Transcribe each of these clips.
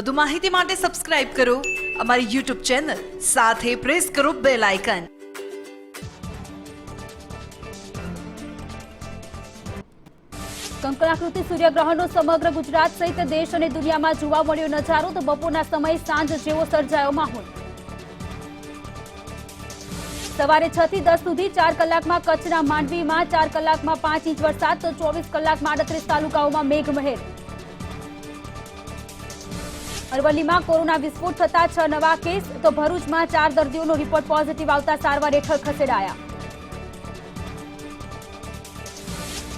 વધુ માહિતી માટે સબસ્ક્રાઇબ કરો અમારી YouTube ચેનલ, સાથે પ્રેસ કરો બેલ આઇકન। કંકણાકૃતિ સૂર્યગ્રહણનો સમગ્ર ગુજરાત સહિત દેશ અને દુનિયામાં જોવા મળ્યો નજારો તો બપોરના સમયે સાંજ જેવો સર્જાયો માહોલ। સવારે 6 થી 10 સુધી 4 કલાકમાં કચ્છના માંડવીમાં 4 કલાકમાં 5 ઇંચ વરસાદ તો 24 કલાકમાં 38 તાલુકાઓમાં મેઘમહેર। અરવલ્લીમાં કોરોના વિસ્ફોટ થતા 6 નવા કેસ તો ભરૂચમાં 4 દર્દીઓનો રિપોર્ટ પોઝિટિવ આવતા સારવાર હેઠળ ખસેડાયા।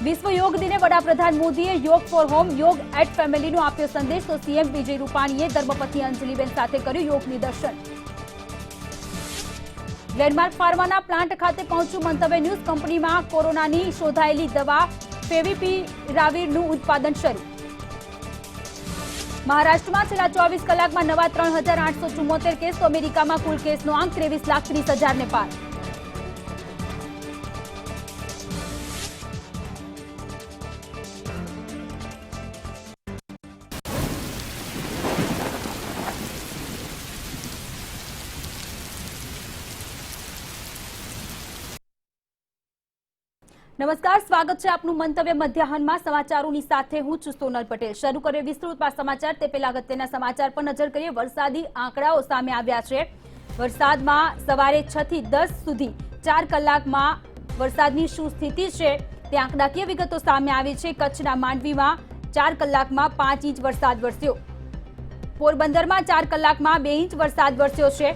વિશ્વ યોગ દિને વડાપ્રધાન મોદીએ યોગ ફોર હોમ, યોગ એટ ફેમિલીનો આપ્યો સંદેશ તો સીએમ વિજય રૂપાણીએ ધર્મપત્ની અંજલિબેન સાથે કર્યું યોગ નિદર્શન। ગ્લેનમાર્ક ફાર્માના પ્લાન્ટ ખાતે પહોંચ્યું મંતવ્ય ન્યૂઝ। કંપનીમાં કોરોનાની શોધાયેલી દવા ફેવિપિરાવિરનું ઉત્પાદન શરૂ। મહારાષ્ટ્રમાં છેલ્લા 24 કલાકમાં નવા 3,874 કેસ તો અમેરિકામાં કુલ કેસનો આંક 23,30,000 ને પાર। નમસ્કાર, સ્વાગત છે આપનું મંતવ્ય મધ્યાહનમાં। સમાચારોની સાથે હું છું સોનલ પટેલ। શરૂ કરીએ વિસ્તૃત સમાચાર તે પહેલા અગત્યના સમાચાર પર નજર કરીએ। વરસાદી આંકડાઓ સામે આવ્યા છે। વરસાદમાં સવારે 6 થી 10 સુધી 4 કલાકમાં વરસાદની શું સ્થિતિ છે તે આંકડાકીય વિગતો સામે આવી છે। કચ્છના માંડવીમાં 4 કલાકમાં 5 ઇંચ વરસાદ વરસ્યો। પોરબંદરમાં 4 કલાકમાં 2 ઇંચ વરસાદ વરસ્યો છે।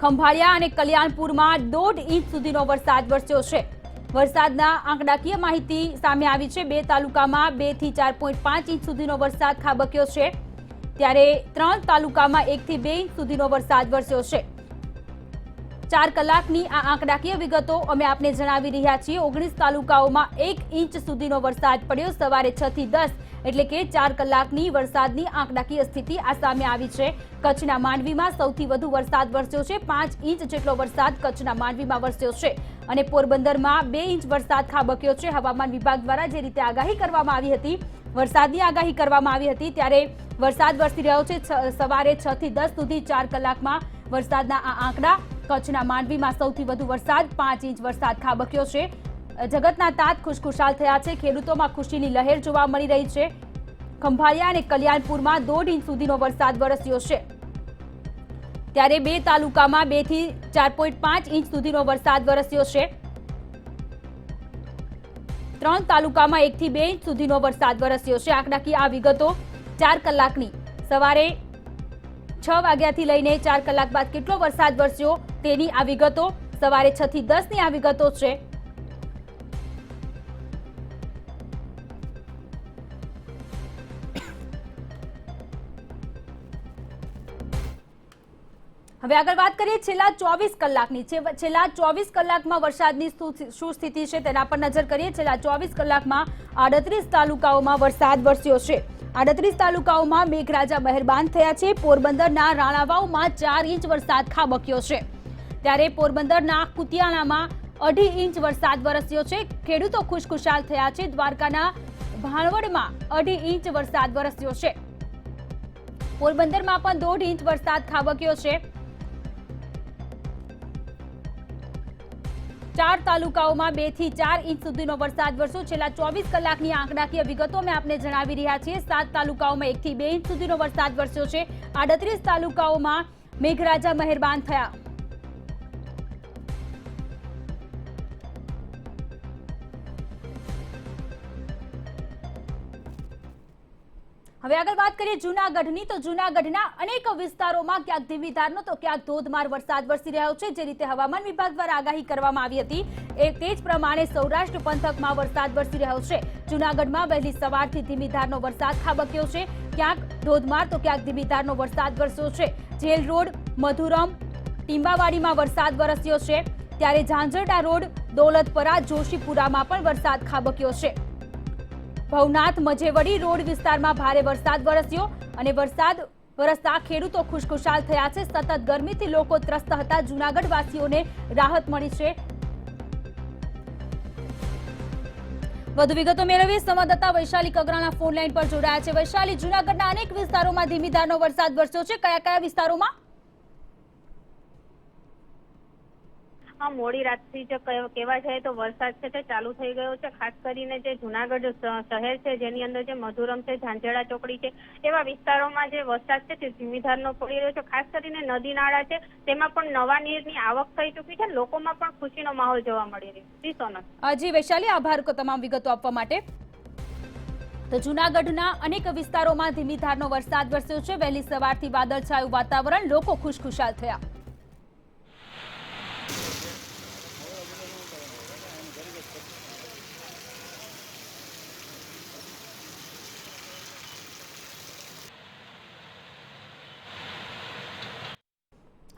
ખંભાળિયા અને કલ્યાણપુરમાં 1.5 ઇંચ સુધીનો વરસાદ વરસ્યો છે। વરસાદના આંકડાકીય માહિતી સામે આવી છે। 2 તાલુકામાં 2 થી 4.5 ઇંચ સુધીનો વરસાદ ખાબક્યો છે, ત્યારે 3 તાલુકામાં 1 થી 2 ઇંચ સુધીનો વરસાદ વરસ્યો છે। 4 કલાકની આ આંકડાકીય વિગતો અમે આપને જણાવી રહ્યા છીએ। 19 તાલુકાઓમાં 1 ઇંચ સુધીનો વરસાદ પડ્યો। સવારે 6 થી 10 એટલે કે 4 કલાકની વરસાદની આંકડાકીય સ્થિતિ આ સામે આવી છે। કચ્છના માંડવીમાં સૌથી વધુ વરસાદ વરસ્યો છે। 5 ઇંચ જેટલો વરસાદ કચ્છના માંડવીમાં વરસ્યો છે અને પોરબંદરમાં 2 ઇંચ વરસાદ ખાબક્યો છે। હવામાન વિભાગ દ્વારા જે રીતે આગાહી કરવામાં આવી હતી, વરસાદની આગાહી કરવામાં આવી હતી, ત્યારે વરસાદ વરસી રહ્યો છે। સવારે 6 થી 10 સુધી 4 કલાકમાં વરસાદના આ આંકડા। કચ્છના માંડવીમાં સૌથી વધુ વરસાદ 5 ઇંચ વરસાદ ખાબક્યો છે। જગતના તાત ખુશખુશાલ થયા છે। ખેડૂતોમાં ખુશીની લહેર જોવા મળી રહી છે। ખંભાળિયા અને કલ્યાણપુરમાં 1.5 ઇંચ સુધીનો વરસાદ વરસ્યો છે, ત્યારે 2 તાલુકામાં 2 થી 4.5 ઇંચ સુધીનો વરસાદ વરસ્યો છે। 3 તાલુકામાં 1 થી 2 ઇંચ સુધીનો વરસાદ વરસ્યો છે। આંકડાકીય આ વિગતો 4 કલાકની સવારે 6 વાગ્યાથી લઈને 4 કલાક બાદ કેટલો વરસાદ વરસ્યો તેની આ વિગતો, સવારે 6 થી 10 ની આ વિગતો છે। હવે આગળ વાત કરીએ છેલ્લા 24 કલાકની। છેલ્લા 24 કલાકમાં વરસાદની શું સ્થિતિ છે તેના પર નજર કરીએ। છેલ્લા 24 કલાકમાં 38 તાલુકાઓમાં વરસાદ વરસ્યો છે। 38 તાલુકાઓમાં મેઘરાજા મહેરબાન થયા છે। પોરબંદરના રાણાવાવમાં 4 ઇંચ વરસાદ ખાબક્યો છે, ત્યારે પોરબંદરના કુતિયાણામાં 2.5 ઇંચ વરસાદ વરસ્યો છે। ખેડૂતો ખુશખુશાલ થયા છે। દ્વારકાના ભાણવડમાં 2.5 ઇંચ વરસાદ વરસ્યો છે। પોરબંદરમાં પણ 1.5 ઇંચ વરસાદ ખાબક્યો છે। 4 તાલુકાઓમાં 2 થી 4 ઇંચ સુધીનો વરસાદ વરસ્યો। છેલ્લા 24 કલાકની આંકડાકીય વિગતો અમે આપને જણાવી રહ્યા છીએ। 7 તાલુકાઓમાં 1 થી 2 ઇંચ સુધીનો વરસાદ વરસ્યો છે। 38 તાલુકાઓમાં મેઘરાજા મહેરબાન થયા। હવે આગળ વાત કરીએ જૂનાગઢની, તો જૂનાગઢના અનેક વિસ્તારોમાં ક્યાંક ધીમીધારનો તો ક્યાંક ધોધમાર વરસાદ વરસી રહ્યો છે। જે રીતે હવામાન વિભાગ દ્વારા આગાહી કરવામાં આવી હતી તે જ પ્રમાણે સૌરાષ્ટ્ર પંથકમાં વરસાદ વરસી રહ્યો છે। જૂનાગઢમાં વહેલી સવારથી ધીમીધારનો વરસાદ ખાબક્યો છે। ક્યાંક ધોધમાર તો ક્યાંક ધીમીધારનો વરસાદ વરસ્યો છે। જેલ રોડ, મધુરમ, ટીંબાવાડીમાં વરસાદ વરસ્યો છે, ત્યારે ઝાંઝરડા રોડ, દૌલતપરા, જોશીપુરામાં પણ વરસાદ ખાબક્યો છે। ભવનાથ મજેવડી રોડ વિસ્તારમાં ભારે વરસાદ વરસ્યો અને વરસાદ વરસતા ખેડૂતો ખુશખુશાલ થયા છે। સતત ગરમીથી લોકો ત્રસ્ત હતા। જૂનાગઢ વાસીઓને રાહત મળી છે। વધુ વિગતો મેળવી સંવાદદાતા વૈશાલી કગરાના ફોન લાઈન પર જોડાયા છે। વૈશાલી, જૂનાગઢના અનેક વિસ્તારોમાં ધીમી ધારનો વરસાદ વરસ્યો છે, કયા કયા વિસ્તારોમાં? મોડી રાતથી જો કહેવા જાય તો વરસાદ છે તે ચાલુ થઈ ગયો છે। ખાસ કરીને જે જૂનાગઢ શહેર છે જેની અંદર જે મધુરમ છે, ઝાંઝેડા ચોકડી છે, એવા વિસ્તારોમાં જે વરસાદ છે તે ધીમી ધારનો પડી રહ્યો છે। ખાસ કરીને નદી નાળા છે તેમાં પણ નવા નીરની આવક થઈ ચૂકી છે। લોકોમાં પણ ખુશીનો માહોલ જોવા મળી રહ્યો છે। જી સોનલ। જી વૈશાલી, આભાર તમામ વિગતો આપવા માટે। તો જૂનાગઢના અનેક વિસ્તારોમાં ધીમી ધારનો વરસાદ વરસ્યો છે। વહેલી સવારથી વાદળછાયું વાતાવરણ, લોકો ખુશખુશાલ થયા।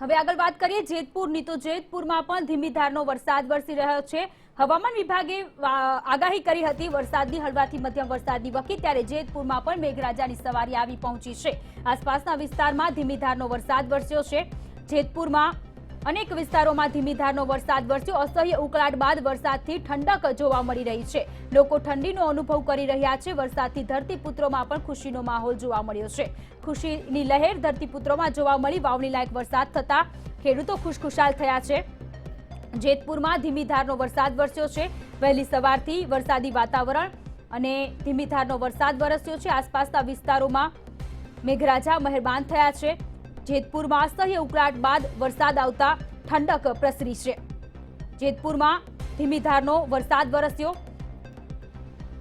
હવે આગળ વાત કરીએ જેતપુરની, તો જેતપુરમાં પણ ધીમી ધારનો વરસાદ વરસી રહ્યો છે। હવામાન વિભાગે આગાહી કરી હતી વરસાદની, હળવાથી મધ્યમ વરસાદની વકી, ત્યારે જેતપુરમાં પણ મેઘરાજાની સવારી આવી પહોંચી છે। આસપાસના વિસ્તારમાં ધીમી ધારનો વરસાદ વરસ્યો છે। જેતપુરમાં અનેક વિસ્તારોમાં ધીમી ધારનો વરસાદ વરસ્યો। અસહ્ય ઉકળાટ બાદ વરસાદથી ઠંડક જોવા મળી રહી છે। લોકો ઠંડીનો અનુભવ કરી રહ્યા છે। વરસાદથી ધરતીપુત્રોમાં પણ ખુશીનો માહોલ જોવા મળ્યો છે। ખુશીની લહેર ધરતીપુત્રોમાં જોવા મળી। વાવણી લાયક વરસાદ થતા ખેડૂતો ખુશખુશાલ થયા છે। જેતપુરમાં ધીમી ધારનો વરસાદ વરસ્યો છે। વહેલી સવારથી વરસાદી વાતાવરણ અને ધીમી ધારનો વરસાદ વરસ્યો છે। આસપાસના વિસ્તારોમાં મેઘરાજા મહેરબાન થયા છે। જેતપુરમાં અસહ્ય ઉકળાટ બાદ વરસાદ આવતા ઠંડક પ્રસરી છે। જેતપુરમાં ધીમી ધારનો વરસાદ વરસ્યો।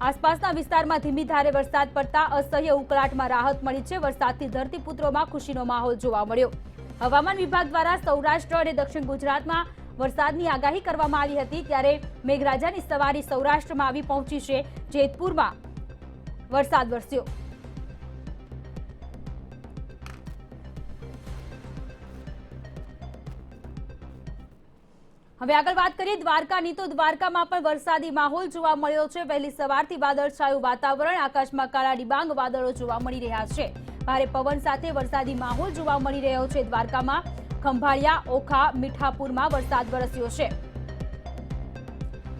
આસપાસના વિસ્તારમાં ધીમી ધારે વરસાદ પડતા અસહ્ય ઉકળાટમાં રાહત મળી છે। વરસાદથી ધરતીપુત્રોમાં ખુશીનો માહોલ જોવા મળ્યો। હવામાન વિભાગ દ્વારા સૌરાષ્ટ્ર અને દક્ષિણ ગુજરાતમાં વરસાદની આગાહી કરવામાં આવી હતી, ત્યારે મેઘરાજાની સવારી સૌરાષ્ટ્રમાં આવી પહોંચી છે। જેતપુરમાં વરસાદ વરસ્યો। હવે આગળ વાત કરીએ દ્વારકાની, તો દ્વારકામાં પણ વરસાદી માહોલ જોવા મળ્યો છે। વહેલી સવારથી વાદળછાયું વાતાવરણ, આકાશમાં કાળા ડિબાંગ વાદળો જોવા મળી રહ્યા છે। ભારે પવન સાથે વરસાદી માહોલ જોવા મળી રહ્યો છે। દ્વારકામાં ખંભાળિયા, ઓખા, મીઠાપુરમાં વરસાદ વરસ્યો છે,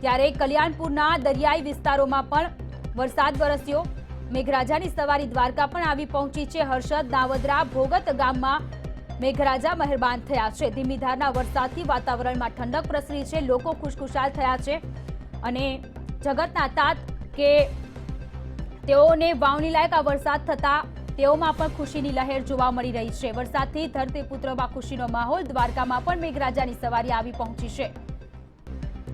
ત્યારે કલ્યાણપુરના દરિયાઈ વિસ્તારોમાં પણ વરસાદ વરસ્યો। મેઘરાજાની સવારી દ્વારકા પણ આવી પહોંચી છે। હર્ષદ, નાવદરા, ભોગત ગામમાં મેઘરાજા મહેરબાન થયા છે। ધીમી ધારના વરસાદથી વાતાવરણમાં ઠંડક પ્રસરી છે। લોકો ખુશખુશાલ થયા છે અને જગતના તાત કે તેઓને વાવણી લાયક આ વરસાદ થતા તેઓમાં પણ ખુશીની લહેર જોવા મળી રહી છે। વરસાદથી ધરતીપુત્રોમાં ખુશીનો માહોલ। દ્વારકામાં પણ મેઘરાજાની સવારી આવી પહોંચી છે।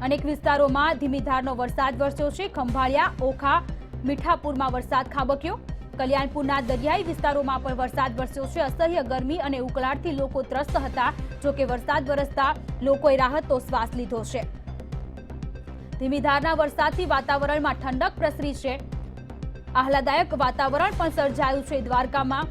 અનેક વિસ્તારોમાં ધીમી ધારનો વરસાદ વરસ્યો છે। ખંભાળિયા, ઓખા, મીઠાપુરમાં વરસાદ ખાબક્યો। કલ્યાણપુરના દરિયાઈ વિસ્તારોમાં પણ વરસાદ વરસ્યો છે। અસહ્ય ગરમી અને ઉકળાટથી લોકો ત્રસ્ત હતા, જોકે વરસાદ વરસતા લોકોએ રાહતનો શ્વાસ લીધો છે। ધીમી ધારના વરસાદથી વાતાવરણમાં ઠંડક પ્રસરી છે। આહલાદાયક વાતાવરણ પણ સર્જાયું છે। દ્વારકામાં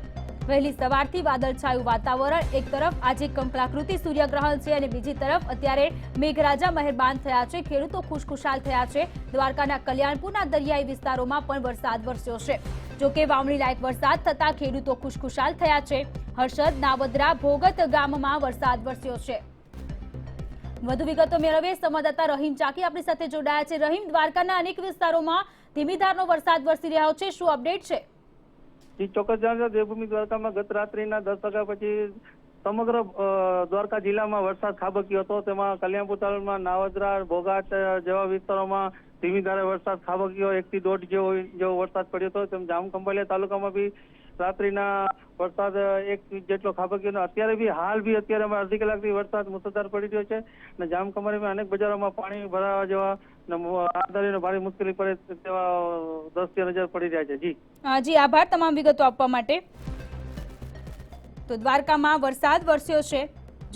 વહેલી સવારથી વાદળછાયું વાતાવરણ, એક તરફ આજે કંકલાકૃતિ સૂર્યગ્રહણ છે અને બીજી તરફ અત્યારે મેઘરાજા મહેરબાન થયા છે। ખેડૂતો ખુશખુશાલ થયા છે। દ્વારકાના કલ્યાણપુરના દરિયાઈ વિસ્તારોમાં પણ વરસાદ વરસ્યો છે, જોકે વાવણી લાયક વરસાદ થતા ખેડૂતો ખુશખુશાલ થયા છે। હર્ષદ, નાવદરા, ભોગત ગામમાં વરસાદ વરસ્યો છે। વધુ વિગતો મેળવીએ સંવાદદાતા રહીમ ચાકી આપણી સાથે જોડાયા છે। રહીમ, દ્વારકાના અનેક વિસ્તારોમાં ધીમી ધારનો વરસાદ વરસી રહ્યો છે, શું અપડેટ છે? ચોક્કસ જણાવો, દેવભૂમિ દ્વારકામાં ગત રાત્રિના 10 વાગ્યા પછી સમગ્ર દ્વારકા જિલ્લામાં વરસાદ ખાબક્યો હતો। તેમાં કલ્યાણપુર તાલુકામાં નાવદરા, ભોગાટ જેવા વિસ્તારોમાં ધીમી ધારે વરસાદ ખાબક્યો। 1 થી 1.5 જેવો વરસાદ પડ્યો હતો। તેમ જામખંભાળિયા તાલુકામાં બી રાત્રિના વરસાદ 1 ઇંચ જેટલો ખાબક્યો અને અત્યારે બી અત્યારે અડધી કલાકથી વરસાદ મુસળધાર પડી રહ્યો છે અને જામખંભાળિયામાં અનેક બજારોમાં પાણી ભરાવા જેવા રાહદારીઓને ભારે મુશ્કેલી પડે તેવા દ્રશ્ય નજર પડી રહ્યા છે। જી આભાર તમામ વિગતો આપવા માટે। તો દ્વારકામાં વરસાદ વરસ્યો છે।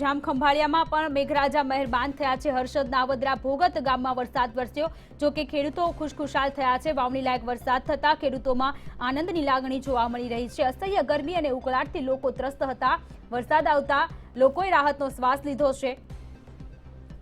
જામખંભાળિયામાં પણ મેઘરાજા મહેરબાન થયા છે। હર્ષદ, નાવદરા, ભોગત ગામમાં વરસાદ વરસ્યો, જોકે ખેડૂતો ખુશખુશાલ થયા છે। વાવણી લાયક વરસાદ થતા ખેડૂતોમાં આનંદની લાગણી જોવા મળી રહી છે। અસહ્ય ગરમી અને ઉકળાટથી લોકો ત્રસ્ત હતા। વરસાદ આવતા લોકોએ રાહતનો શ્વાસ લીધો છે।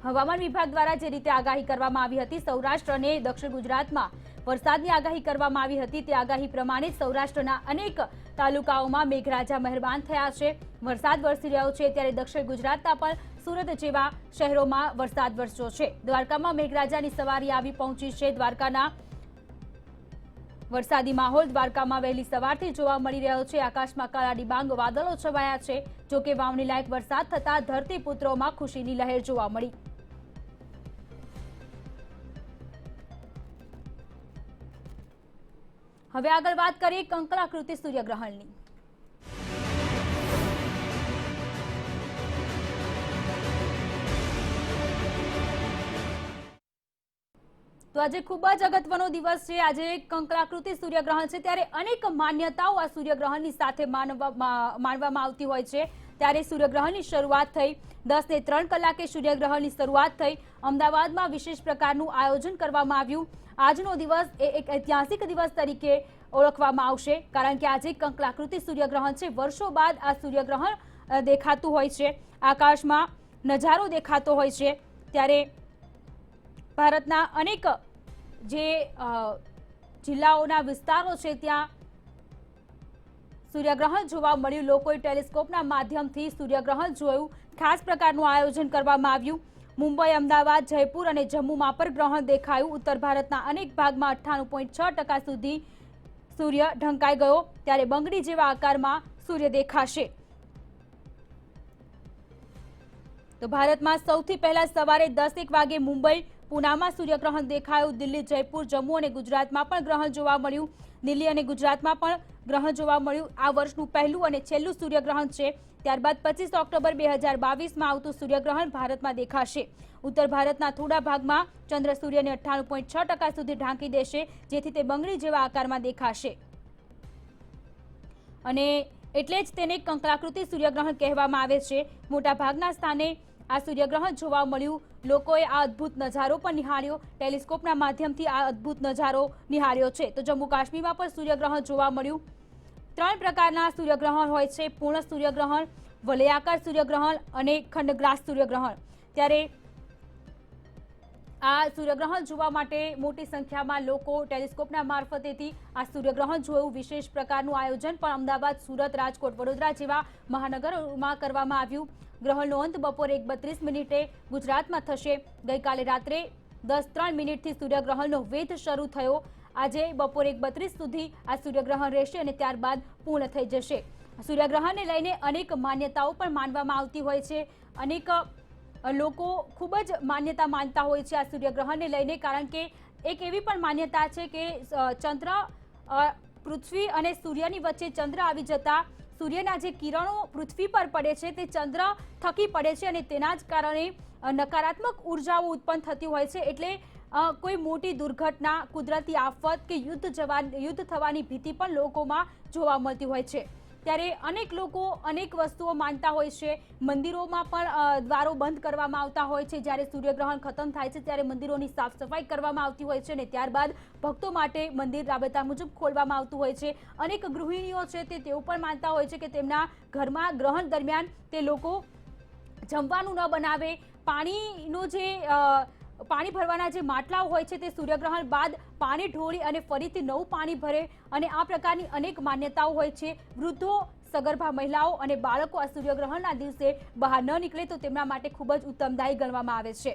હવામાન વિભાગ દ્વારા જે રીતે આગાહી કરવામાં આવી હતી, સૌરાષ્ટ્ર અને દક્ષિણ ગુજરાતમાં વરસાદની આગાહી કરવામાં આવી હતી, તે આગાહી પ્રમાણે સૌરાષ્ટ્રના અનેક તાલુકાઓમાં મેઘરાજા મહેરબાન થયા છે। વરસાદ વરસી રહ્યો છે, ત્યારે દક્ષિણ ગુજરાતના પણ સુરત જેવા શહેરોમાં વરસાદ વરસ્યો છે। દ્વારકામાં મેઘરાજાની સવારી આવી પહોંચી છે। દ્વારકાના વરસાદી માહોલ દ્વારકામાં વહેલી સવારથી જોવા મળી રહ્યો છે। આકાશમાં કાળા ડિબાંગ વાદળો છવાયા છે। જો કે વાવણી લાયક વરસાદ થતા ધરતીપુત્રોમાં ખુશીની લહેર જોવા મળી। હવે આગળ વાત કરીએ કંકરાકૃતિ સૂર્યગ્રહણની। તો આજે ખૂબ જ અગત્યનો દિવસ છે। આજે કંકરાકૃતિ સૂર્યગ્રહણ છે, ત્યારે અનેક માન્યતાઓ આ સૂર્યગ્રહણની સાથે માનવામાં આવતી હોય છે। ત્યારે સૂર્યગ્રહણની શરૂઆત થઈ 10:03 કલાકે સૂર્યગ્રહણની શરૂઆત થઈ। અમદાવાદમાં વિશેષ પ્રકારનું આયોજન કરવામાં આવ્યું। આજનો દિવસ એક ઐતિહાસિક દિવસ તરીકે ઓળખવામાં આવશે, કારણ કે આજે કંકરાકૃતિ સૂર્યગ્રહણ છે। વર્ષો બાદ આ સૂર્યગ્રહણ દેખાતું હોય છે, આકાશમાં નજારો દેખાતો હોય છે। ત્યારે ભારતના અનેક જે જિલ્લાઓના વિસ્તારો છે ત્યાં સૂર્યગ્રહણ જોવા મળ્યું। લોકોએ ટેલિસ્કોપના માધ્યમથી સૂર્યગ્રહણ જોયું। ખાસ પ્રકારનું આયોજન કરવામાં આવ્યું। મુંબઈ, અમદાવાદ, જયપુર અને જમ્મુમાં પણ ગ્રહણ દેખાયું। ઉત્તર ભારતના અનેક ભાગમાં 98.6% સુધી સૂર્ય ઢંકાઈ ગયો। ત્યારે બંગડી જેવા આકારમાં સૂર્ય દેખાશે। તો ભારતમાં સૌથી પહેલા સવારે 10:01 વાગે મુંબઈ, પૂનામાં સૂર્યગ્રહણ દેખાયું। દિલ્હી, જયપુર, જમ્મુ અને ગુજરાતમાં પણ ગ્રહણ જોવા મળ્યું। દિલ્હી અને ગુજરાતમાં પણ ગ્રહણ જોવા મળ્યું। આ વર્ષનું પહેલું અને છેલ્લું સૂર્યગ્રહણ છે। ત્યારબાદ 25 ઓક્ટોબર 2022માં આવતું સૂર્યગ્રહણ ભારતમાં દેખાશે। ઉત્તર ભારતના થોડા ભાગમાં ચંદ્ર સૂર્યને 98.6% સુધી ઢાંકી દેશે, જેથી તે બંગડી જેવા આકારમાં દેખાશે અને એટલે જ તેને કંકરાકૃતિ સૂર્યગ્રહણ કહેવામાં આવે છે। મોટા ભાગના સ્થાને આ સૂર્યગ્રહણ જોવા મળ્યું। લોકોએ આ અદ્ભુત નજારો પણ નિહાળ્યો। ટેલિસ્કોપના માધ્યમથી આ અદ્ભુત નજારો નિહાળ્યો છે। તો જમ્મુ કાશ્મીરમાં પણ સૂર્યગ્રહણ જોવા મળ્યું। 3 પ્રકારના સૂર્યગ્રહણ હોય છે: પૂર્ણ સૂર્યગ્રહણ, વલયાકાર સૂર્યગ્રહણ અને ખંડગ્રાસ સૂર્યગ્રહણ। ત્યારે આ સૂર્યગ્રહણ જોવા માટે મોટી સંખ્યામાં લોકો ટેલિસ્કોપના મારફતેથી આ સૂર્યગ્રહણ જોયું। વિશેષ પ્રકારનું આયોજન પણ અમદાવાદ, સુરત, રાજકોટ, વડોદરા જેવા મહાનગરોમાં કરવામાં આવ્યું। ગ્રહણનો અંત બપોરે 1:32 ગુજરાતમાં થશે। ગઈકાલે રાત્રે 10:03 સૂર્યગ્રહણનો વેધ શરૂ થયો। આજે બપોરે 1:32 સુધી આ સૂર્યગ્રહણ રહેશે અને ત્યારબાદ પૂર્ણ થઈ જશે। સૂર્યગ્રહણને લઈને અનેક માન્યતાઓ પણ માનવામાં આવતી હોય છે। અનેક લોકો ખૂબ જ માન્યતા માનતા હોય છે આ સૂર્યગ્રહણને લઈને, કારણ કે એક એવી પણ માન્યતા છે કે ચંદ્ર, પૃથ્વી અને સૂર્યની વચ્ચે ચંદ્ર આવી જતા સૂર્યના જે કિરણો પૃથ્વી પર પડે છે તે ચંદ્ર થકી પડે છે અને તેના જ કારણે નકારાત્મક ઉર્જાઓ ઉત્પન્ન થતી હોય છે। એટલે કોઈ મોટી દુર્ઘટના, કુદરતી આફત કે યુદ્ધ થવાની ભીતિ પણ લોકોમાં જોવા મળતી હોય છે। ત્યારે અનેક લોકો અનેક વસ્તુઓ માનતા હોય છે। મંદિરોમાં પણ દ્વારો બંધ કરવામાં આવતા હોય છે। જ્યારે સૂર્યગ્રહણ ખતમ થાય છે ત્યારે મંદિરોની સાફ સફાઈ કરવામાં આવતી હોય છે અને ત્યારબાદ ભક્તો માટે મંદિર રાબેતા મુજબ ખોલવામાં આવતું હોય છે। અનેક ગૃહિણીઓ છે તેઓ પણ માનતા હોય છે કે તેમના ઘરમાં ગ્રહણ દરમિયાન તે લોકો જમવાનું ન બનાવે। પાણી ભરવાના જે માટલાઓ હોય છે તે સૂર્યગ્રહણ બાદ પાણી ઢોળી અને ફરીથી નવું પાણી ભરે અને આ પ્રકારની અનેક માન્યતાઓ હોય છે। વૃદ્ધો, સગર્ભા મહિલાઓ અને બાળકો આ સૂર્યગ્રહણના દિવસે બહાર ન નીકળે તો તેમના માટે ખૂબ જ ઉત્તમદાયી ગણવામાં આવે છે।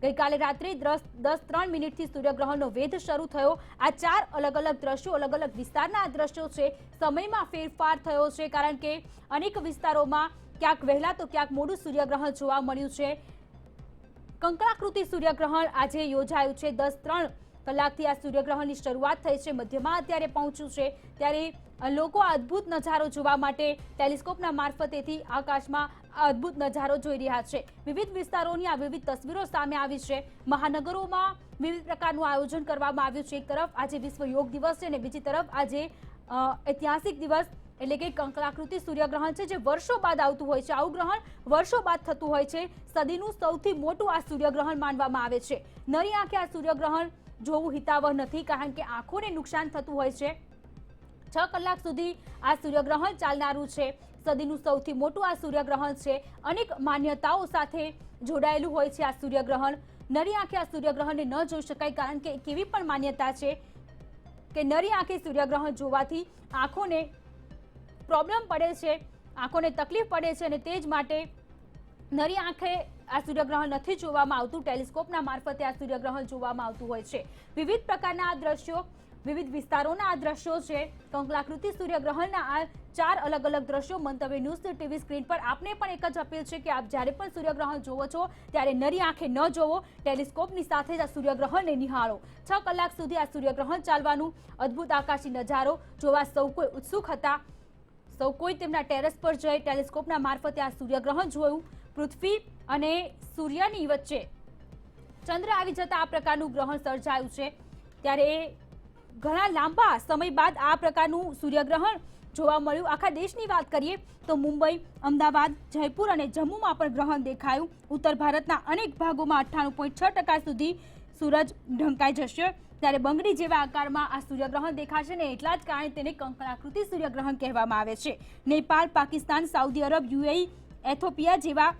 ગઈકાલે રાત્રે 10:03 સૂર્યગ્રહણનો વેધ શરૂ થયો। આ 4 અલગ અલગ દ્રશ્યો, અલગ અલગ વિસ્તારના આ દ્રશ્યો છે। સમયમાં ફેરફાર થયો છે, કારણ કે અનેક વિસ્તારોમાં ક્યાંક વહેલા તો ક્યાંક મોડું સૂર્યગ્રહણ જોવા મળ્યું છે। કંકરાકૃતિ સૂર્યગ્રહણ આજે યોજાયું છે। 10:03 કલાકથી આ સૂર્યગ્રહણની શરૂઆત થઈ છે, મધ્યમાં અત્યારે પહોંચ્યું છે। ત્યારે લોકો આ અદ્ભુત નજારો જોવા માટે ટેલિસ્કોપના મારફતેથી આકાશમાં આ અદ્ભુત નજારો જોઈ રહ્યા છે। વિવિધ વિસ્તારોની આ વિવિધ તસવીરો સામે આવી છે। મહાનગરોમાં વિવિધ પ્રકારનું આયોજન કરવામાં આવ્યું છે। એક તરફ આજે વિશ્વ યોગ દિવસ છે અને બીજી તરફ આજે ઐતિહાસિક દિવસ એટલે કે કંકરાકૃતિ સૂર્યગ્રહણ છે, જે વર્ષો બાદ આવતું હોય છે। આવું ગ્રહણ વર્ષો બાદ થતું હોય છે। સદીનું સૌથી મોટું આ સૂર્યગ્રહણ માનવામાં આવે છે। નરી આંખે આ સૂર્યગ્રહણ જોવું હિતાવહ નથી, કારણ કે આંખોને નુકસાન થતું હોય છે। 6 કલાક સુધી આ સૂર્યગ્રહણ ચાલનારું છે। સદીનું સૌથી મોટું આ સૂર્યગ્રહણ છે। અનેક માન્યતાઓ સાથે જોડાયેલું હોય છે આ સૂર્યગ્રહણ। નરી આંખે આ સૂર્યગ્રહણને ન જોઈ શકાય, કારણ કે એક એવી પણ માન્યતા છે કે નરી આંખે સૂર્યગ્રહણ જોવાથી આંખોને પ્રોબ્લેમ પડે છે, આંખોને તકલીફ પડે છે અને તે જ માટે નરી આંખે આ સૂર્યગ્રહણ નથી જોવામાં આવતું। ટેલિસ્કોપના મારફતે આ સૂર્યગ્રહણ જોવામાં આવતું હોય છે। વિવિધ પ્રકારના આ દ્રશ્યો વિવિધ વિસ્તારોના આ દ્રશ્યો છે, કંકલાકૃતિ સૂર્યગ્રહણના આ 4 અલગ અલગ દ્રશ્યો મંતવ્ય ન્યૂઝ ટીવી સ્ક્રીન પર. આપને પણ એક જ અપીલ છે કે આપ જ્યારે પણ સૂર્યગ્રહણ જોવો છો ત્યારે નરી આંખે ન જોવો, ટેલિસ્કોપની સાથે જ આ સૂર્યગ્રહણને નિહાળો. 6 કલાક સુધી આ સૂર્યગ્રહણ ચાલવાનું. અદ્ભુત આકાશી નજારો જોવા સૌ કોઈ ઉત્સુક હતા. સૌ કોઈ તેમના ટેરેસ પર જઈ ટેલિસ્કોપના મારફતે આ સૂર્યગ્રહણ જોયું. પૃથ્વી અને સૂર્યની વચ્ચે ચંદ્ર આવી જતા આ પ્રકારનું ગ્રહણ સર્જાયું છે. ત્યારે ઘણા લાંબા સમય બાદ આ પ્રકારનું સૂર્યગ્રહણ જોવા મળ્યું. આખા દેશની વાત કરીએ તો મુંબઈ, અમદાવાદ, જયપુર અને જમ્મુમાં પણ ગ્રહણ દેખાયું. ઉત્તર ભારતના અનેક ભાગોમાં 98.6% સુધી સૂરજ ઢંકાઈ જશે. ત્યારે બંગડી જેવા આકારમાં આ સૂર્યગ્રહણ દેખાશે ને એટલા જ કારણે તેને કંકણાકૃતિ સૂર્યગ્રહણ કહેવામાં આવે છે. Nepal, Pakistan, Saudi Arab, UAE, Ethiopia જેવા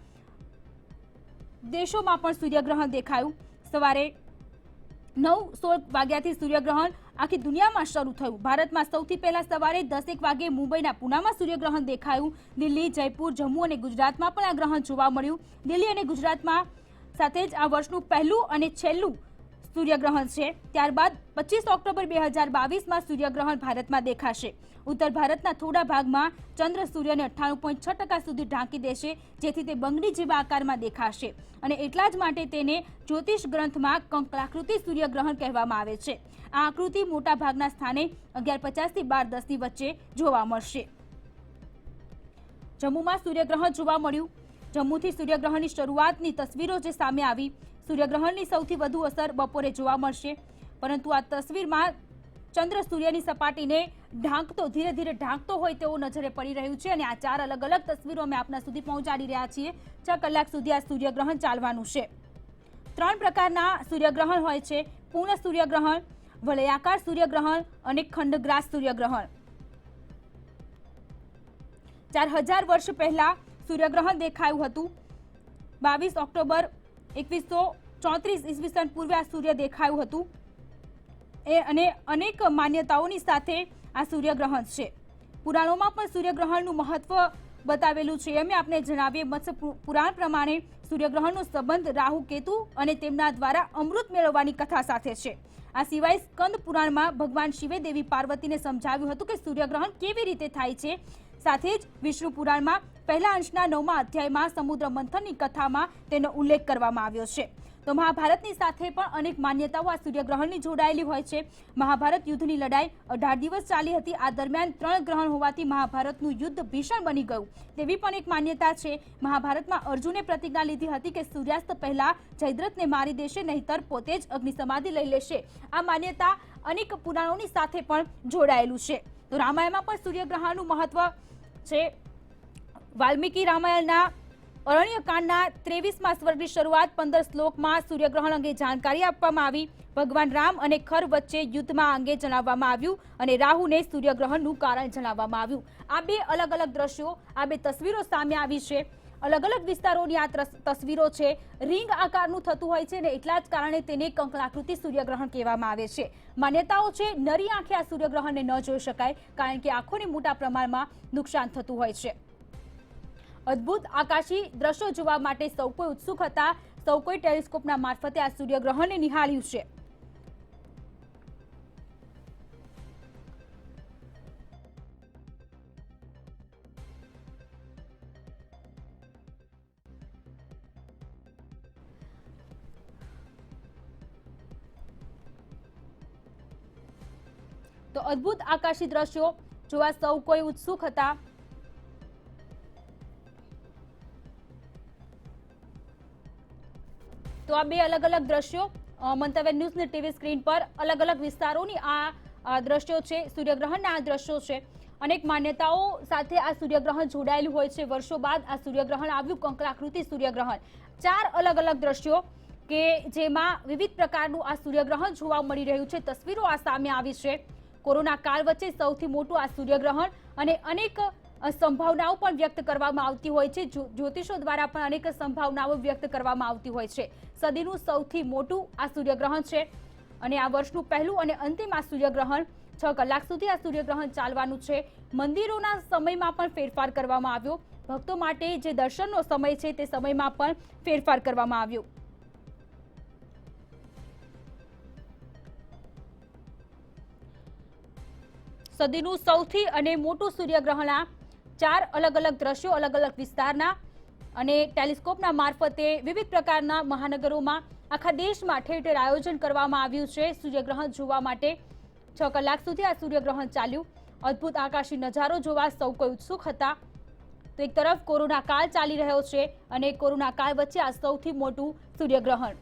દેશોમાં પણ સૂર્યગ્રહણ દેખાયું. સવારે 9:16 વાગ્યાથી સૂર્યગ્રહણ આખી દુનિયામાં શરૂ થયું. ભારતમાં સૌથી પહેલા સવારે 10:01 વાગે મુંબઈના પૂનામાં સૂર્યગ્રહણ દેખાયું. દિલ્હી, જયપુર, જમ્મુ અને ગુજરાતમાં પણ આ ગ્રહણ જોવા મળ્યું. દિલ્હી અને ગુજરાતમાં સાથે જ આ વર્ષનું પહેલું અને છેલ્લું સૂર્યગ્રહણ છે. ત્યારબાદ 25 ઓક્ટોબર 2022માં સૂર્યગ્રહણ ભારતમાં દેખાશે. ઉત્તર ભારતના થોડા ભાગમાં ચંદ્ર સૂર્યને 98.6% સુધી ઢાંકી દેશે, જેથી તે બંગડી જેવા આકારમાં દેખાશે અને એટલા જ માટે તેને જ્યોતિષ ગ્રંથમાં કંકલાકૃતિ સૂર્યગ્રહણ કહેવામાં આવે છે. આ આકૃતિ મોટા ભાગના સ્થાને 11:50 થી 12:10 વચ્ચે જોવા મળશે. જમ્મુમાં સૂર્યગ્રહણ જોવા મળ્યું. જમ્મુથી સૂર્યગ્રહણની શરૂઆતની તસવીરો જે સામે આવી. સૂર્યગ્રહણની સૌથી વધુ અસર બપોરે જોવા મળશે, પરંતુ આ તસવીરમાં ચંદ્ર સૂર્યની સપાટીને ધીરે ધીરે ઢાંકતો હોય તેવું નજરે પડી રહ્યું છે અને આ 4 અલગ અલગ તસવીરો અમે આપના સુધી પહોંચાડી રહ્યા છીએ. 6 કલાક સુધી આ સૂર્યગ્રહણ ચાલવાનું છે. 3 પ્રકારના સૂર્યગ્રહણ હોય છે: પૂર્ણ સૂર્યગ્રહણ, વલયાકાર સૂર્યગ્રહણ અને ખંડગ્રાસ સૂર્યગ્રહણ. 4000 વર્ષ પહેલા સૂર્યગ્રહણ દેખાયું હતું. 22 ઓક્ટોબર 2134 ઈસવીસન પૂર્વે આ સૂર્ય દેખાયું હતું. અને અનેક માન્યતાઓની સાથે આ સૂર્યગ્રહણ છે. પુરાણોમાં પણ સૂર્યગ્રહણનું મહત્વ બતાવેલું છે. અમે આપને જણાવીએ, મત્સ્ય પુરાણ પ્રમાણે સૂર્યગ્રહણનો સંબંધ રાહુ, કેતુ અને તેમના દ્વારા અમૃત મેળવવાની કથા સાથે છે. આ સિવાય સ્કંદ પુરાણમાં ભગવાન શિવે દેવી પાર્વતીને સમજાવ્યું હતું કે સૂર્યગ્રહણ કેવી રીતે થાય છે. સાથે જ વિષ્ણુ પુરાણમાં પહેલા અંશના 9મા અધ્યાયમાં સમુદ્ર મંથનની કથામાં તેનો ઉલ્લેખ કરવામાં આવ્યો છે. તો મહાભારતની સાથે પણ અનેક માન્યતાઓ આ સૂર્યગ્રહણની જોડાયેલી હોય છે. મહાભારત યુદ્ધની લડાઈ 18 દિવસ ચાલી હતી. આ દરમિયાન 3 ગ્રહણ હોવાથી મહાભારતનું યુદ્ધ ભીષણ બની ગયું તેવી પણ એક માન્યતા છે. મહાભારતમાં અર્જુને પ્રતિજ્ઞા લીધી હતી કે સૂર્યાસ્ત પહેલા જયદ્રથને મારી દેશે, નહીંતર પોતે જ અગ્નિ સમાધિ લઈ લેશે. આ માન્યતા અનેક પુરાણોની સાથે પણ જોડાયેલું છે. તો રામાયણમાં પણ સૂર્યગ્રહણનું મહત્વ છે. વાલ્મીકી રામાયણના અરણ્યકાંડના 23મા સર્ગની શરૂઆત 15 શ્લોકમાં સૂર્યગ્રહણ અંગે જાણકારી આપવામાં આવી. ભગવાન રામ અને ખર વચ્ચે યુદ્ધમાં અંગે જણાવવામાં આવ્યું અને રાહુને સૂર્યગ્રહણનું કારણ જણાવવામાં આવ્યું. આ 2 અલગ અલગ દ્રશ્યો, આ 2 તસવીરો સામે આવી છે. અલગ અલગ વિસ્તારોની આ તસવીરો છે. રીંગ આકારનું થતું હોય છે ને એટલા જ કારણે તેને કંકણાકૃતિ સૂર્યગ્રહણ કહેવામાં આવે છે. માન્યતાઓ છે નરી આંખે આ સૂર્યગ્રહણને ન જોઈ શકાય, કારણ કે આંખોને મોટા પ્રમાણમાં નુકસાન થતું હોય છે. અદ્ભુત આકાશી દ્રશ્યો જોવા માટે સૌ કોઈ ઉત્સુક હતા. સૌ કોઈ ટેલિસ્કોપના મારફતે આ સૂર્યગ્રહણને નિહાળ્યું છે. તો અદ્ભુત આકાશી દ્રશ્યો જોવા સૌ કોઈ ઉત્સુક હતા. તો આ 2 અલગ અલગ દ્રશ્યો મંતવ્ય ન્યૂઝની ટીવી સ્ક્રીન પર અલગ અલગ વિસ્તારોની આ દ્રશ્યો છે. સૂર્યગ્રહણના આ દ્રશ્યો છે. અનેક માન્યતાઓ સાથે આ સૂર્યગ્રહણ જોડાયેલું હોય છે. વર્ષો બાદ આ સૂર્યગ્રહણ આવ્યું, કંકણાકૃતિ સૂર્યગ્રહણ. 4 અલગ અલગ દ્રશ્યો કે જેમાં વિવિધ પ્રકારનું આ સૂર્યગ્રહણ જોવા મળી રહ્યું છે. તસવીરો આ સામે આવી છે. કોરોના કાળ વચ્ચે સૌથી મોટું આ સૂર્યગ્રહણ અને અનેક સંભાવનાઓ પણ વ્યક્ત કરવામાં આવતી હોય છે. જ્યોતિષો દ્વારા પણ અનેક સંભાવનાઓ વ્યક્ત કરવામાં આવતી હોય છે. સદીનું સૌથી મોટું આ સૂર્યગ્રહણ છે અને આ વર્ષનું પહેલું અને અંતિમ આ સૂર્યગ્રહણ. 6 કલાક સુધી આ સૂર્યગ્રહણ ચાલવાનું છે. મંદિરોના સમયમાં પણ ફેરફાર કરવામાં આવ્યો. ભક્તો માટે જે દર્શનનો સમય છે તે સમયમાં પણ ફેરફાર કરવામાં આવ્યો. સદીનું સૌથી અને મોટું સૂર્યગ્રહણના 4 અલગ અલગ દ્રશ્યો અલગ અલગ વિસ્તારના અને ટેલિસ્કોપના મારફતે વિવિધ પ્રકારના મહાનગરોમાં આખા દેશમાં ઠેર ઠેર આયોજન કરવામાં આવ્યું છે સૂર્યગ્રહણ જોવા માટે 6 કલાક સુધી આ સૂર્યગ્રહણ ચાલ્યું. અદ્ભુત આકાશી નજારો જોવા સૌ કોઈ ઉત્સુક હતા. તો એક તરફ કોરોના કાળ ચાલી રહ્યો છે અને કોરોના કાળ વચ્ચે આ સૌથી મોટું સૂર્યગ્રહણ.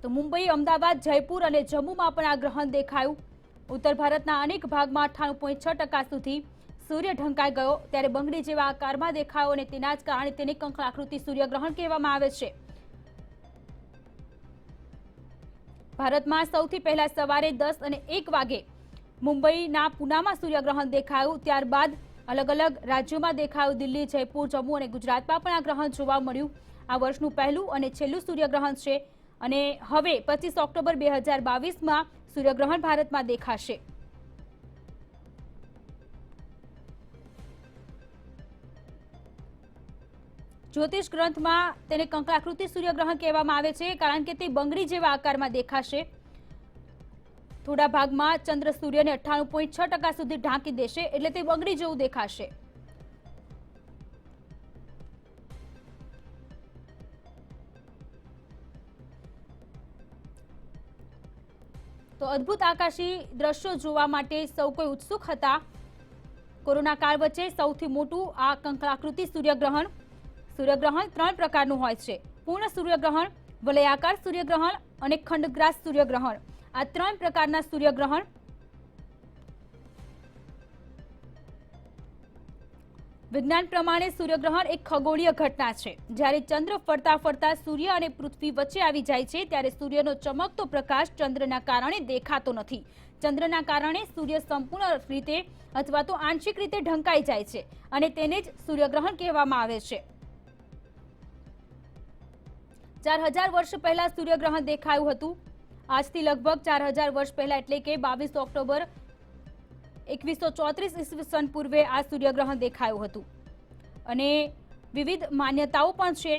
તો મુંબઈ, અમદાવાદ, જયપુર અને જમ્મુમાં પણ આ ગ્રહણ દેખાયું. ઉત્તર ભારતના અનેક ભાગમાં 98.6% સુધી સૂર્ય ઢંકાઈ ગયો, ત્યારે બંગડી જેવા આકારમાં દેખાયો અને તેના જ કારણે તેને કંકણાકૃતિ સૂર્યગ્રહણ કહેવામાં આવે છે. ભારતમાં સૌથી પહેલા સવારે 10 અને 1 વાગે મુંબઈના પૂનામાં સૂર્યગ્રહણ દેખાયું. ત્યારબાદ અલગ અલગ રાજ્યોમાં દેખાયું. દિલ્હી, જયપુર, જમ્મુ અને ગુજરાતમાં પણ આ ગ્રહણ જોવા મળ્યું. આ વર્ષનું પહેલું અને છેલ્લું સૂર્યગ્રહણ છે અને હવે 25 ઓક્ટોબર 2022માં સૂર્યગ્રહણ ભારતમાં દેખાશે. જ્યોતિષ ગ્રંથમાં તેને કંકણાકૃતિ સૂર્યગ્રહણ કહેવામાં આવે છે, કારણ કે તે બંગડી જેવા આકારમાં દેખાશે. થોડા ભાગમાં ચંદ્ર સૂર્યને 98.6% સુધી ઢાંકી દેશે, એટલે તે બંગડી જેવું દેખાશે. તો અદ્ભુત આકાશી દ્રશ્યો જોવા માટે સૌ કોઈ ઉત્સુક હતા. કોરોના કાળ વચ્ચે સૌથી મોટું આ કંકણાકૃતિ સૂર્યગ્રહણ. સૂર્યગ્રહણ 3 પ્રકારનું હોય છે: પૂર્ણ સૂર્યગ્રહણ, વલયાકાર સૂર્યગ્રહણ અને ખંડગ્રાસ સૂર્યગ્રહણ. આ 3 પ્રકારના સૂર્યગ્રહણ. વિજ્ઞાન પ્રમાણે સૂર્યગ્રહણ એક ખગોળીય ઘટના છે. જ્યારે ચંદ્ર ફરતા ફરતા સૂર્ય અને પૃથ્વી વચ્ચે આવી જાય છે, ત્યારે સૂર્યનો ચમકતો પ્રકાશ ચંદ્રના કારણે દેખાતો નથી. ચંદ્રના કારણે સૂર્ય સંપૂર્ણ રીતે અથવા તો આંશિક રીતે ઢંકાઈ જાય છે અને તેને જ સૂર્યગ્રહણ કહેવામાં આવે છે. 4000 વર્ષ પહેલા સૂર્યગ્રહણ દેખાયું હતું. આજથી લગભગ 4000 વર્ષ પહેલા એટલે કે 22 ઓક્ટોબર 2134 ઈસવીસન પૂર્વે આ સૂર્યગ્રહણ દેખાયું હતું. અને વિવિધ માન્યતાઓ પણ છે.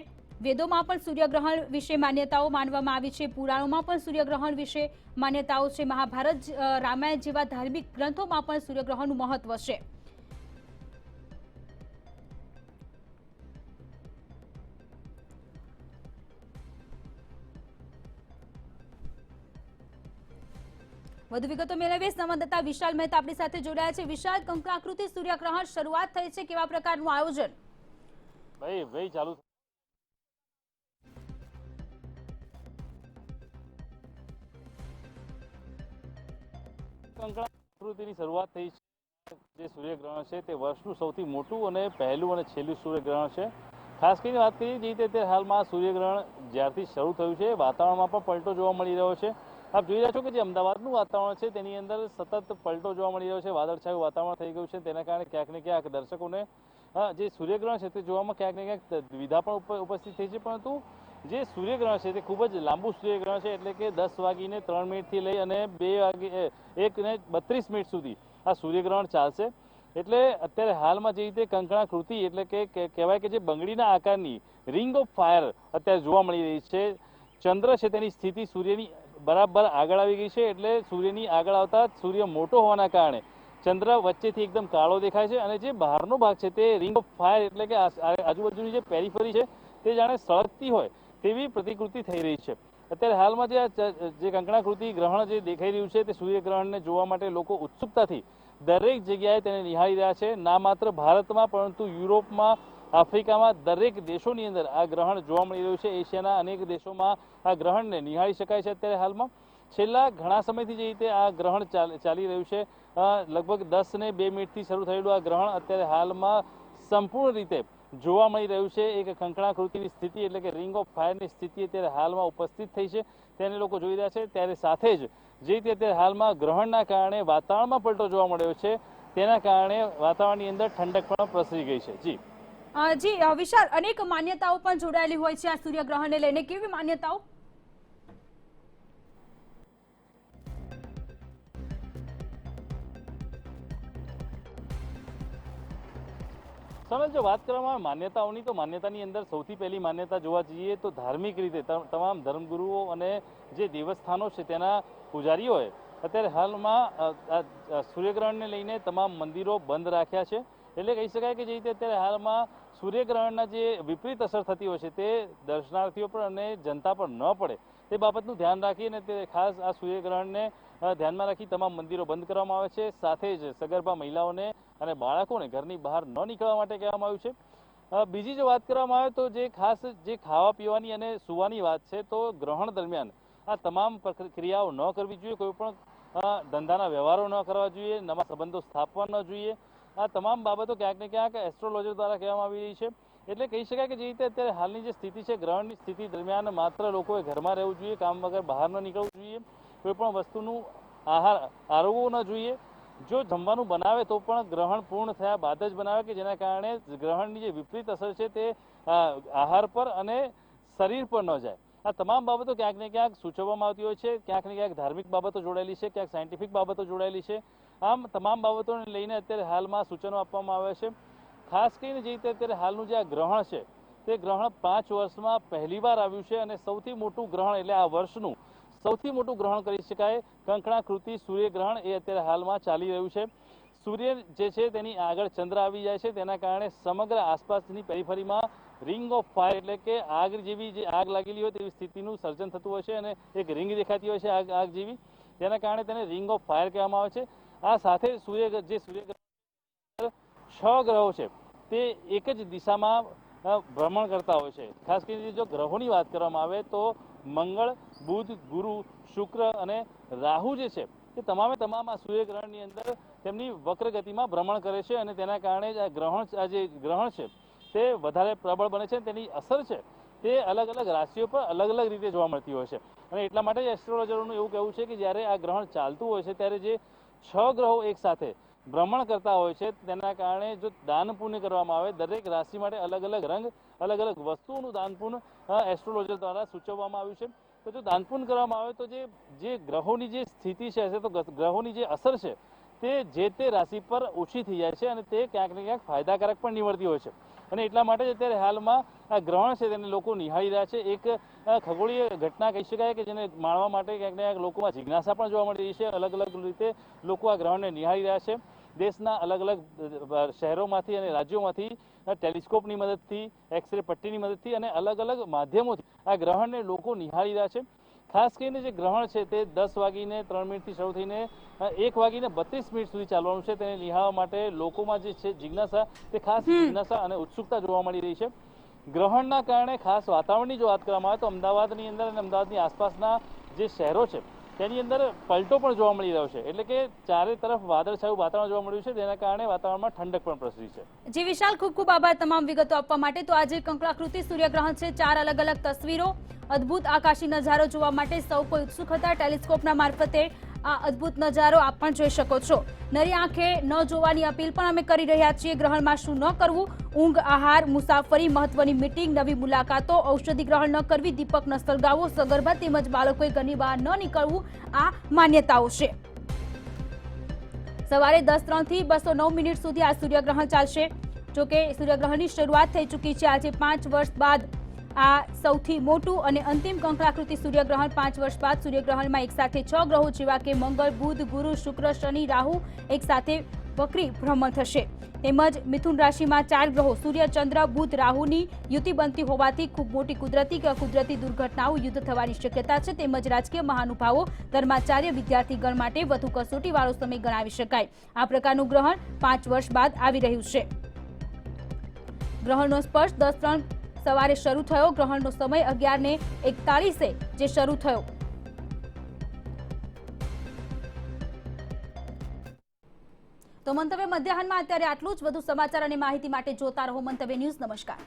વેદોમાં પણ સૂર્યગ્રહણ વિશે માન્યતાઓ માનવામાં આવી છે. પુરાણોમાં પણ સૂર્યગ્રહણ વિશે માન્યતાઓ છે. મહાભારત, રામાયણ જેવા ધાર્મિક ગ્રંથોમાં પણ સૂર્યગ્રહણનું મહત્વ છે. વધુ વિગતો મેળવીએ. સંવાદદાતા વિશાલ મહેતા આપણી સાથે જોડાયા છે. વિશાલ, કંકણાકૃતિ સૂર્યગ્રહણ શરૂઆત થઈ છે, કેવા પ્રકારનું આયોજન? ભાઈ ચાલુ કંકણાકૃતિની શરૂઆત થઈ છે. જે સૂર્યગ્રહણ છે તે વર્ષનું સૌથી મોટું અને પહેલું અને છેલ્લું સૂર્યગ્રહણ છે. ખાસ કરીને વાત કરીએ જે રીતે હાલમાં સૂર્યગ્રહણ જ્યારથી શરૂ થયું છે, વાતાવરણમાં પણ પલટો જોવા મળી રહ્યો છે. આપ જોઈ રહ્યા છો કે જે અમદાવાદનું વાતાવરણ છે તેની અંદર સતત પલટો જોવા મળી રહ્યો છે. વાદળછાયું વાતાવરણ થઈ ગયું છે. તેના કારણે ક્યાંક ને ક્યાંક દર્શકોને જે સૂર્યગ્રહણ છે તે જોવામાં ક્યાંક ને ક્યાંક દ્વિધા પણ ઉપસ્થિત થઈ છે. પરંતુ જે સૂર્યગ્રહણ છે તે ખૂબ જ લાંબુ સૂર્યગ્રહણ છે, એટલે કે 10 વાગીને 3 મિનિટથી લઈ અને 1:32 સુધી આ સૂર્યગ્રહણ ચાલશે. એટલે અત્યારે હાલમાં જે રીતે કંકણાકૃતિ એટલે કે કહેવાય કે જે બંગડીના આકારની રિંગ ઓફ ફાયર અત્યારે જોવા મળી રહી છે. ચંદ્ર છે તેની સ્થિતિ સૂર્યની બરાબર આગળ આવી ગઈ છે. એટલે સૂર્યની આગળ આવતા સૂર્ય મોટો હોવાના કારણે ચંદ્ર વચ્ચેથી એકદમ કાળો દેખાય છે અને જે બહારનો ભાગ છે તે રિંગ ઓફ ફાયર એટલે કે આજુબાજુની જે પેરીફરી છે તે જાણે સળગતી હોય તેવી પ્રતિકૃતિ થઈ રહી છે. અત્યારે હાલમાં જે કંકણાકૃતિ ગ્રહણ જે દેખાઈ રહ્યું છે તે સૂર્યગ્રહણને જોવા માટે લોકો ઉત્સુકતાથી દરેક જગ્યાએ તેને નિહાળી રહ્યા છે. ના માત્ર ભારતમાં પરંતુ યુરોપમાં, આફ્રિકામાં દરેક દેશોની અંદર આ ગ્રહણ જોવા મળી રહ્યું છે. એશિયાના અનેક દેશોમાં આ ગ્રહણને નિહાળી શકાય છે. અત્યારે હાલમાં છેલ્લા ઘણા સમયથી જે રીતે આ ગ્રહણ ચાલી રહ્યું છે, લગભગ 10 ને 2 મિનિટથી શરૂ થયેલું આ ગ્રહણ અત્યારે હાલમાં સંપૂર્ણ રીતે જોવા મળી રહ્યું છે. એક કંકણાકૃતિની સ્થિતિ એટલે કે રિંગ ઓફ ફાયરની સ્થિતિ અત્યારે હાલમાં ઉપસ્થિત થઈ છે, તેને લોકો જોઈ રહ્યા છે. ત્યારે સાથે જ જે રીતે અત્યારે હાલમાં ગ્રહણના કારણે વાતાવરણમાં પલટો જોવા મળ્યો છે, તેના કારણે વાતાવરણની અંદર ઠંડક પણ પ્રસરી ગઈ છે. જી વિશાલ, અનેક માન્યતાઓ પણ જોડાયેલી હોય છે આ સૂર્યગ્રહણને લઈને. કેવી માન્યતાઓ? સોનલ, જો વાત કરવામાં આવે માન્યતાઓની, તો માન્યતાની અંદર સૌથી પહેલી માન્યતા જોવા જઈએ તો ધાર્મિક રીતે તમામ ધર્મગુરુઓ અને જે દેવસ્થાનો છે તેના પૂજારીઓએ અત્યારે હાલમાં સૂર્યગ્રહણને લઈને તમામ મંદિરો બંધ રાખ્યા છે. એટલે કહી શકાય કે જે રીતે અત્યારે હાલમાં સૂર્યગ્રહણના જે વિપરીત અસર થતી હોય છે તે દર્શનાર્થીઓ પર અને જનતા પર ન પડે તે બાબતનું ધ્યાન રાખીને તે ખાસ આ સૂર્યગ્રહણને ધ્યાનમાં રાખી તમામ મંદિરો બંધ કરવામાં આવે છે. સાથે જ સગર્ભા મહિલાઓને અને બાળકોને ઘરની બહાર ન નીકળવા માટે કહેવામાં આવ્યું છે. બીજી જો વાત કરવામાં આવે તો જે ખાસ જે ખાવા પીવાની અને સૂવાની વાત છે, તો ગ્રહણ દરમિયાન આ તમામ ક્રિયાઓ ન કરવી જોઈએ. કોઈ પણ ધંધાના વ્યવહારો ન કરવા જોઈએ, નવા સંબંધો સ્થાપવા ન જોઈએ. આ તમામ બાબતો ક્યાંક ને ક્યાંક એસ્ટ્રોલોજર દ્વારા કહેવામાં આવી રહી છે. એટલે કહી શકાય કે જે રીતે અત્યારે હાલની જે સ્થિતિ છે, ગ્રહણની સ્થિતિ દરમિયાન માત્ર લોકોએ ઘરમાં રહેવું જોઈએ, કામ વગર બહાર ન નીકળવું જોઈએ, કોઈ પણ વસ્તુનું આહાર આરોગવો ન જોઈએ. જો જમવાનું બનાવે તો પણ ગ્રહણ પૂર્ણ થયા બાદ જ બનાવે, કે જેના કારણે ગ્રહણની જે વિપરીત અસર છે તે આહાર પર અને શરીર પર ન જાય. આ તમામ બાબતો ક્યાંક ને ક્યાંક સૂચવવામાં આવતી હોય છે. ક્યાંક ને ક્યાંક ધાર્મિક બાબતો જોડાયેલી છે, ક્યાંક સાયન્ટિફિક બાબતો જોડાયેલી છે. આમ તમામ બાબતોને લઈને અત્યારે હાલમાં સૂચનો આપવામાં આવે છે. ખાસ કરીને જે રીતે અત્યારે હાલનું જે આ ગ્રહણ છે તે ગ્રહણ 5 વર્ષમાં પહેલીવાર આવ્યું છે અને સૌથી મોટું ગ્રહણ, એટલે આ વર્ષનું સૌથી મોટું ગ્રહણ કરી શકાય કંકણાકૃતિ સૂર્યગ્રહણ એ અત્યારે હાલમાં ચાલી રહ્યું છે. સૂર્ય જે છે તેની આગળ ચંદ્ર આવી જાય છે, તેના કારણે સમગ્ર આસપાસની પેરીફરીમાં રિંગ ઓફ ફાયર, એટલે કે આગ જેવી, જે આગ લાગેલી હોય તેવી સ્થિતિનું સર્જન થતું હોય છે અને એક રિંગ દેખાતી હોય છે આગ જેવી, તેના કારણે તેને રિંગ ઓફ ફાયર કહેવામાં આવે છે. આ સાથે સૂર્યગ્રહ 6 ગ્રહો છે તે એક જ દિશામાં ભ્રમણ કરતા હોય છે. ખાસ કરીને જો ગ્રહોની વાત કરવામાં આવે તો મંગળ, બુધ, ગુરુ, શુક્ર અને રાહુ જે છે તે તમામે તમામ આ સૂર્યગ્રહણની અંદર તેમની વક્ર ગતિમાં ભ્રમણ કરે છે અને તેના કારણે આ જે ગ્રહણ છે તે વધારે પ્રબળ બને છે. તેની અસર છે તે અલગ અલગ રાશિઓ પર અલગ અલગ રીતે જોવા મળતી હોય છે. અને એટલા માટે જ એસ્ટ્રોલોજરોનું એવું કહેવું છે કે જ્યારે આ ગ્રહણ ચાલતું હોય છે ત્યારે જે 6 ગ્રહો એક સાથે ભ્રમણ કરતા હોય છે, તેના કારણે જો દાન પુણ્ય કરવામાં આવે, દરેક રાશિ માટે અલગ અલગ રંગ, અલગ અલગ વસ્તુઓનું દાન પુણ્ય એસ્ટ્રોલોજર દ્વારા સૂચવવામાં આવ્યું છે. તો જો દાન પુણ્ય કરવામાં આવે તો જે ગ્રહોની જે સ્થિતિ છે, તો ગ્રહોની જે અસર છે તે જે તે રાશિ પર ઓછી થઈ જાય છે અને તે ક્યાંક ને ક્યાંક ફાયદાકારક પણ નીવડતી હોય છે. અને એટલા માટે જ અત્યારે હાલમાં આ ગ્રહણ છે તેને લોકો નિહાળી રહ્યા છે. એક ખગોળીય ઘટના કહી શકાય કે જેને માણવા માટે ક્યાંક ને ક્યાંક લોકોમાં જિજ્ઞાસા પણ જોવા મળી રહી છે. અલગ અલગ રીતે લોકો આ ગ્રહણને નિહાળી રહ્યા છે. દેશના અલગ અલગ શહેરોમાંથી અને રાજ્યોમાંથી ટેલિસ્કોપની મદદથી, એક્સરે પટ્ટીની મદદથી અને અલગ અલગ માધ્યમોથી આ ગ્રહણને લોકો નિહાળી રહ્યા છે. ખાસ કરીને જે ગ્રહણ છે તે 10:03 શરૂ થઈને 1:32 સુધી ચાલવાનું છે. તેને નિહાળવા માટે લોકોમાં જે છે જિજ્ઞાસા, તે ખાસ જિજ્ઞાસા અને ઉત્સુકતા જોવા મળી રહી છે. ગ્રહણના કારણે ખાસ વાતાવરણની જો વાત કરવામાં આવે તો અમદાવાદની અંદર અને અમદાવાદની આસપાસના જે શહેરો છે તેની અંદર પલટો પણ જોવા મળી રહ્યો છે. એટલે કે ચારે તરફ વાદળછાયું વાતાવરણ જોવા મળ્યું છે, તેના કારણે વાતાવરણમાં ઠંડક પણ પ્રસરી છે. જી વિશાલ, ખૂબ ખૂબ આભાર તમામ વિગતો આપવા માટે. તો આજે કંકણાકૃતિ સૂર્યગ્રહણ છે, 4 અલગ અલગ તસવીરો, અદ્ભુત આકાશી નજારો જોવા માટે સૌ કોઈ ઉત્સુક હતા. ટેલિસ્કોપના મારફતે આ અદ્ભુત નજારો આપ પણ જોઈ શકો છો. નરી આંખે ન જોવાની અપીલ પણ અમે કરી રહ્યા છીએ. ગ્રહણમાં શું ન કરવું, ઊંઘ, આહાર, મુસાફરી, મહત્વની મીટિંગ, નવી મુલાકાતો, ઔષધિ ગ્રહણ ન કરવી, દીપક ન સળગાવવો, સગર્ભા તેમજ બાળકોએ ઘરની બહાર ન નીકળવું, આ માન્યતાઓ છે. સવારે 10:03 થી 209 સુધી આ સૂર્યગ્રહણ ચાલશે. જોકે સૂર્યગ્રહણની શરૂઆત થઈ ચૂકી છે. આજે 5 વર્ષ બાદ આ સૌથી મોટું અને અંતિમ કંકણાકૃતિ સૂર્યગ્રહણ. 5 વર્ષ બાદ સૂર્યગ્રહણમાં એક સાથે 6 ગ્રહો જેવા કે મંગળ, બુધ, ગુરુ, શુક્ર, શનિ, રાહુ એક સાથે વક્રી ભ્રમણ થશે. તેમજ મિથુન રાશિમાં 4 ગ્રહો સૂર્ય, ચંદ્ર, બુધ, રાહુની યુતિ બનતી હોવાથી ખૂબ મોટી કુદરતી કે અકુદરતી દુર્ઘટનાઓ, યુદ્ધ થવાની શક્યતા છે. તેમજ રાજકીય મહાનુભાવો, ધર્માચાર્ય, વિદ્યાર્થીગણ માટે વધુ કસોટીવાળો સમય ગણાવી શકાય. આ પ્રકારનું ગ્રહણ 5 વર્ષ બાદ આવી રહ્યું છે. ગ્રહણનો સ્પર્શ 10:03 સવારે શરૂ થયો. ગ્રહણનો સમય 11:41 જે શરૂ થયો. તો મંતવ્ય મધ્યાહનમાં અત્યારે આટલું જ. વધુ સમાચાર અને માહિતી માટે જોતા રહો મંતવ્ય ન્યૂઝ. નમસ્કાર.